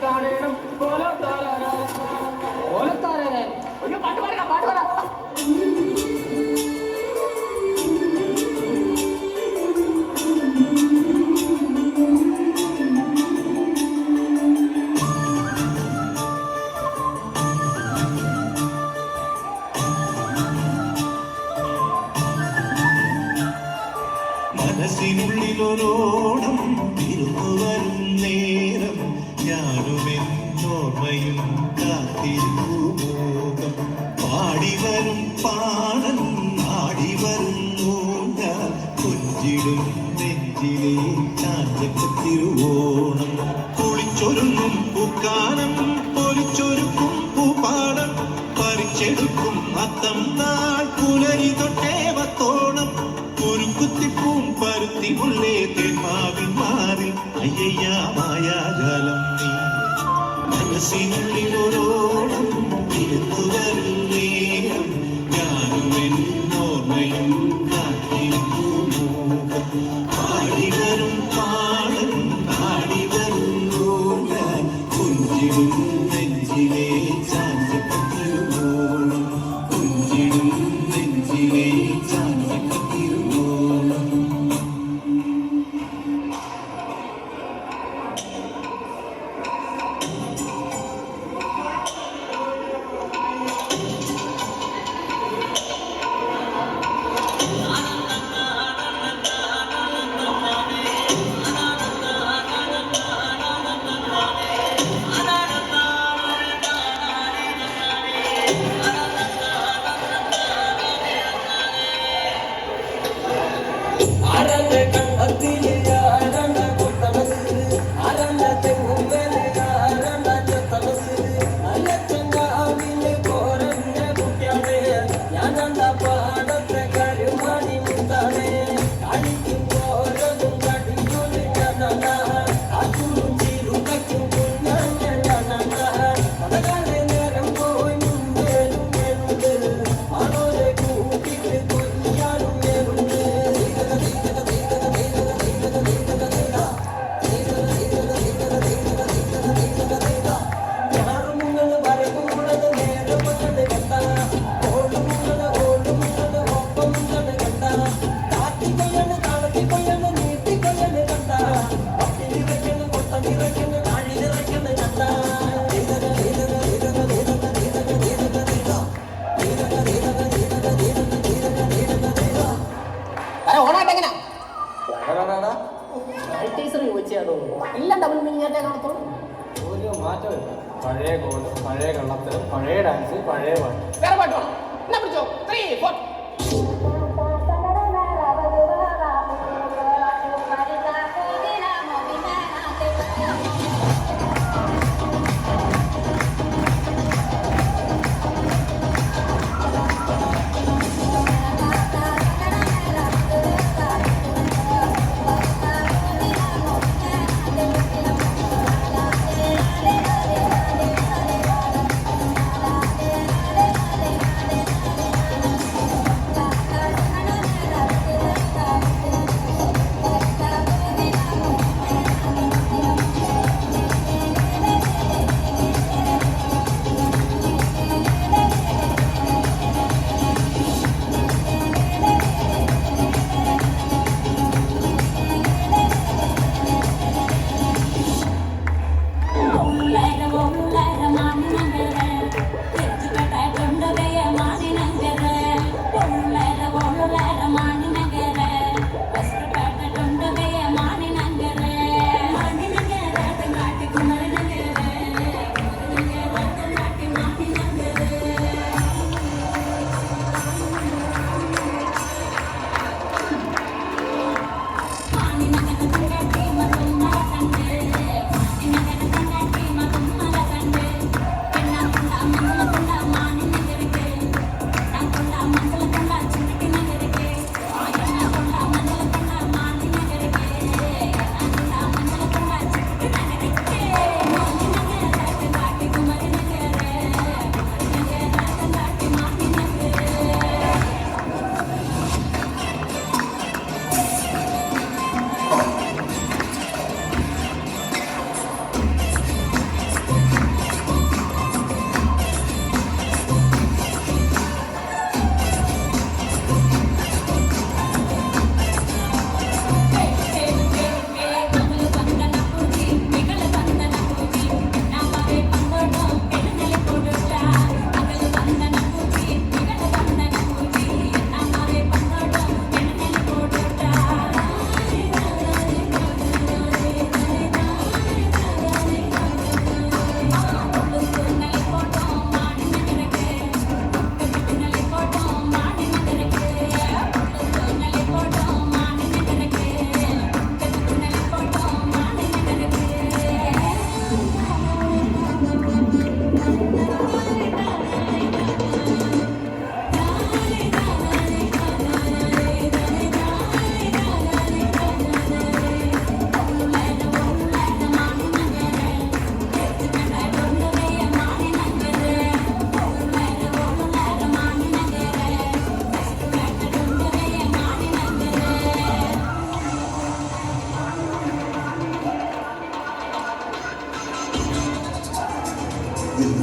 ചാടേണം ഓലത്താരേ ഒരു പാട്ട് പാടാ പാട്ട് പാടാ. മനസ്സിനുള്ളിലൊരോണം തിരുവരും നേരം ഞാനുമെന്നോർമ്മയും കാത്തിരുമോകം പാടിവരും പാടൻ ആടിവരും ഞാൻ കൊഞ്ചിടും നെഞ്ചിലെ ചാഞ്ചക്കത്തിരുവോണം കുളിച്ചൊരുങ്ങും പൂക്കാനം പൊലിച്ചൊരുക്കും പൂപ്പാടം പറിച്ചെടുക്കും അത്തം നാൾ പുലരി തൊട്ടേ വത്തോണം ഒരു കുത്തിപ്പൂം പരുത്തി മുള്ളേ തേന്മാവിൻ മാറിൽ അയ്യയ്യാ മായാജാലം നീ മനസ്സിനുള്ളിലൊരോളം തിരുത്തുവരും നേരം ഞാനും എന്നോർമ്മയും കാത്തിരുമോകം പാടിവരും പാടൻ ആടിവരും ഞാൻ കുഞ്ചിടും നെഞ്ചിലെ ചാഞ്ചക്കത്തിരുവോളം കുഞ്ചിടും നെഞ്ചിലെ ഒരു മാറ്റമില്ല. പഴയ ഗോള്, പഴയ കള്ളത്തരം, പഴയ ഡാൻസ്, പഴയ പാട്ട്. വേറെ പാട്ട് വേണം. എന്നാ പിടിച്ചോ 3, 4.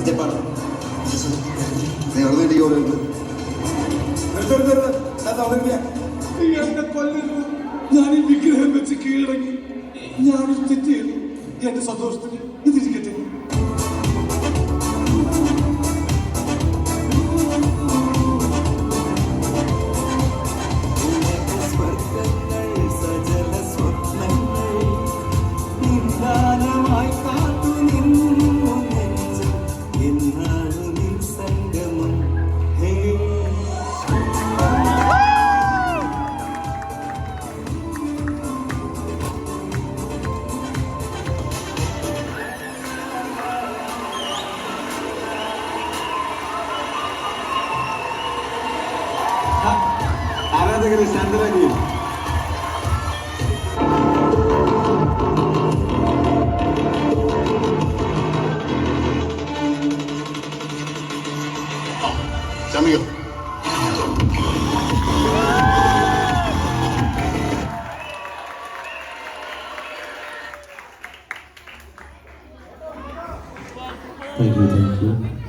സ്റ്റെപ്പാണ്. നീ അവിടെ നിന്ന് ഓടുന്നത് എന്നെ കൊല്ലരുത്. ഞാൻ ഈ വിഗ്രഹം വെച്ച് കീഴടങ്ങി. ഞാനൊരു തെറ്റ് ചെയ്തു. എന്റെ സന്തോഷത്തിന് ഇതിരിക്കട്ടെ. ആരാധകരെ ശാന്തരാകുകയും ശമിക Thank you.